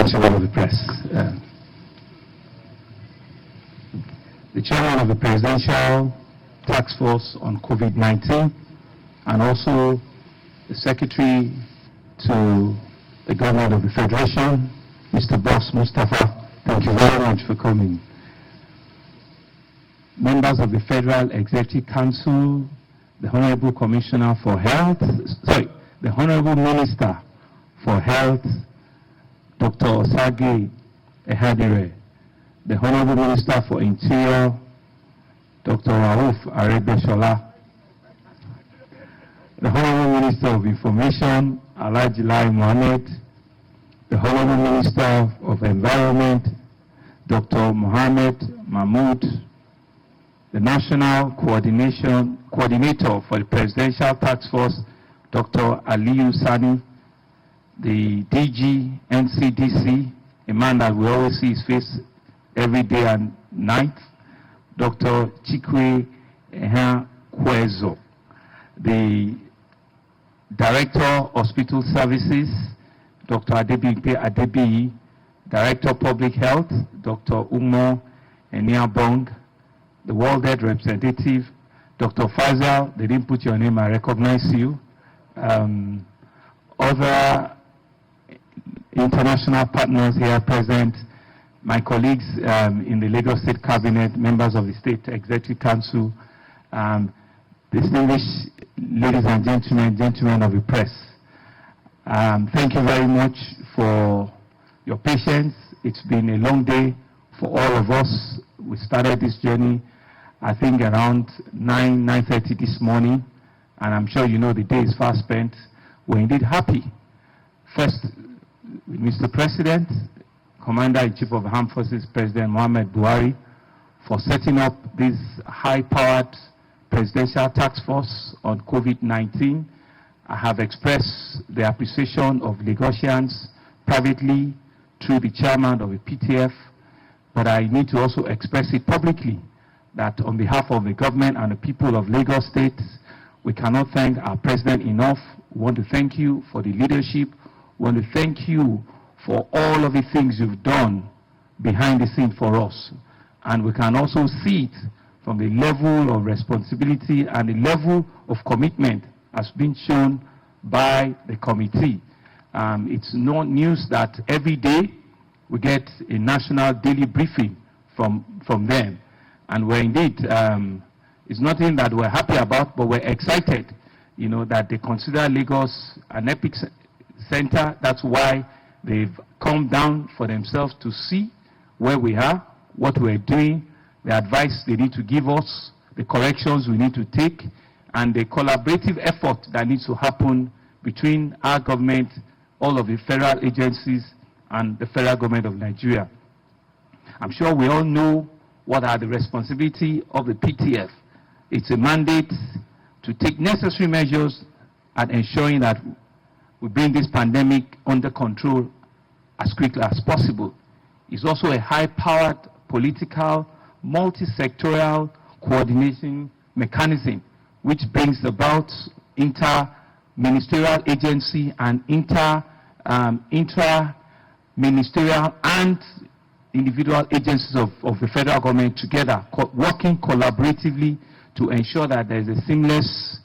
chairman of the press. The chairman of the Presidential Task Force on COVID-19 and also the secretary to the government of the Federation, Mr. Boss Mustafa, thank you very much for coming. Members of the Federal Executive Council, the Honorable Commissioner for Health, the Honorable Minister for Health, Dr. Osage Ehadire, the Honorable Minister for Interior, Dr. Rauf Aregbesola, the Honorable Minister of Information, Alhaji Lai Mohammed, the Honorable Minister of Environment, Dr. Mohammed Mahmood, the National Coordinator for the Presidential Task Force, Dr. Aliyu Sani, the DG NCDC, a man that we always see his face every day and night, Dr. Chikwe Kwezo, the Director Hospital Services, Dr. Adebimpe Adebiyi, Director Public Health, Dr. Umo Eniabong, the World Health Representative, Dr. Faisal, they didn't put your name, I recognize you. Other international partners here present, my colleagues in the Lagos State Cabinet, members of the State Executive Council, distinguished ladies and gentlemen of the press. Thank you very much for your patience. It's been a long day for all of us. We started this journey, I think, around 9:30 this morning, and I'm sure you know the day is fast spent. We're indeed happy. First, with Mr. President, Commander-in-Chief of the Armed Forces, President Muhammad Buhari, for setting up this high-powered Presidential Task Force on COVID-19. I have expressed the appreciation of Lagosians privately through the chairman of the PTF, but I need to also express it publicly that on behalf of the government and the people of Lagos State, we cannot thank our president enough. We want to thank you for the leadership. We want to thank you for all of the things you've done behind the scene for us. And we can also see it from the level of responsibility and the level of commitment has been shown by the committee. It's no news that every day we get a national daily briefing from them. And we're indeed, it's nothing that we're happy about, but we're excited, you know, that they consider Lagos an epic center. That's why they've come down for themselves to see where we are, what we're doing, the advice they need to give us, the corrections we need to take, and the collaborative effort that needs to happen between our government, all of the federal agencies, and the federal government of Nigeria. I'm sure we all know what are the responsibility of the PTF. It's a mandate to take necessary measures at ensuring that we bring this pandemic under control as quickly as possible. It's also a high-powered political, multi-sectorial coordination mechanism which brings about inter-ministerial agency and intra-ministerial and individual agencies of the federal government together, working collaboratively to ensure that there is a seamless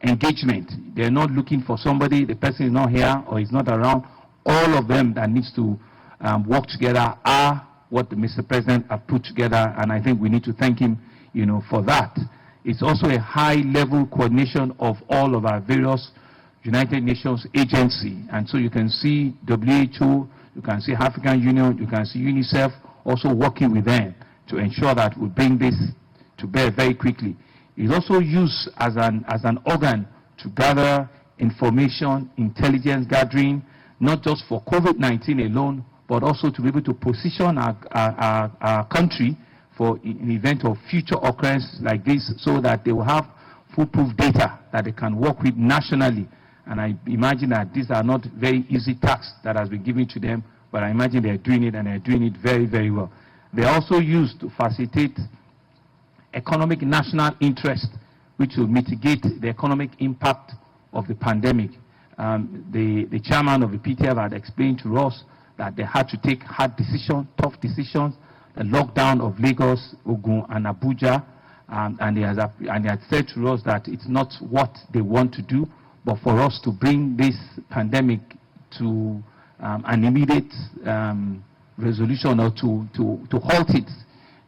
engagement. They're not looking for somebody, the person is not here or is not around. All of them that needs to work together are what Mr. President have put together, and I think we need to thank him, you know, for that. It's also a high-level coordination of all of our various United Nations agencies, and so you can see WHO, you can see African Union, you can see UNICEF also working with them to ensure that we bring this to bear very quickly. It's also used as an organ to gather information, intelligence gathering, not just for COVID-19 alone, but also to be able to position our country for an event of future occurrence like this, so that they will have foolproof data that they can work with nationally. And I imagine that these are not very easy tasks that has been given to them, but I imagine they're doing it, and they're doing it very, very well. They're also used to facilitate economic national interest, which will mitigate the economic impact of the pandemic. The chairman of the PTF had explained to us that they had to take hard decisions, tough decisions, the lockdown of Lagos, Ogun, and Abuja, and he had said to us that it's not what they want to do, but for us to bring this pandemic to an immediate resolution, or to halt it,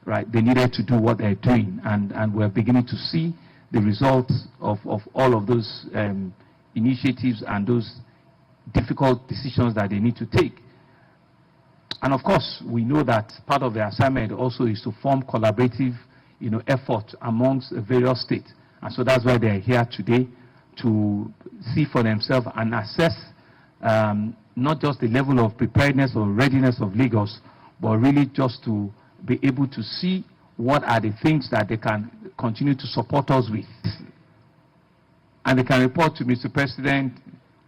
right? They needed to do what they're doing, and we're beginning to see the results of all of those initiatives and those difficult decisions that they need to take. And of course, we know that part of the assignment also is to form collaborative, effort amongst various states. And so that's why they're here today, to see for themselves and assess not just the level of preparedness or readiness of Lagos, but really just to be able to see what are the things that they can continue to support us with. And they can report to Mr. President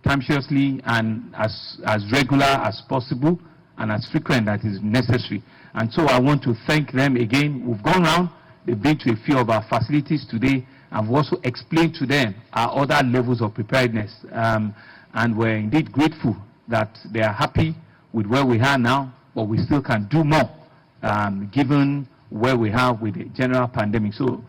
tempestuously and as regular as possible and as frequent as is necessary. And so I want to thank them again. We've gone around, they've been to a few of our facilities today, and we've also explained to them our other levels of preparedness. And we're indeed grateful that they are happy with where we are now, but we still can do more, given where we are with the general pandemic. So,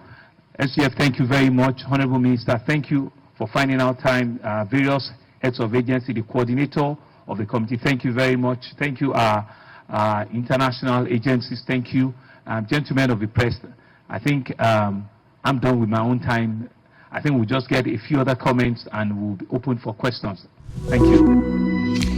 SGF, thank you very much. Honorable Minister, thank you for finding out time. Various heads of agency, the coordinator of the committee, thank you very much. Thank you, our international agencies, thank you. Gentlemen of the press, I think I'm done with my own time. I think we'll just get a few other comments and we'll be open for questions. Thank you.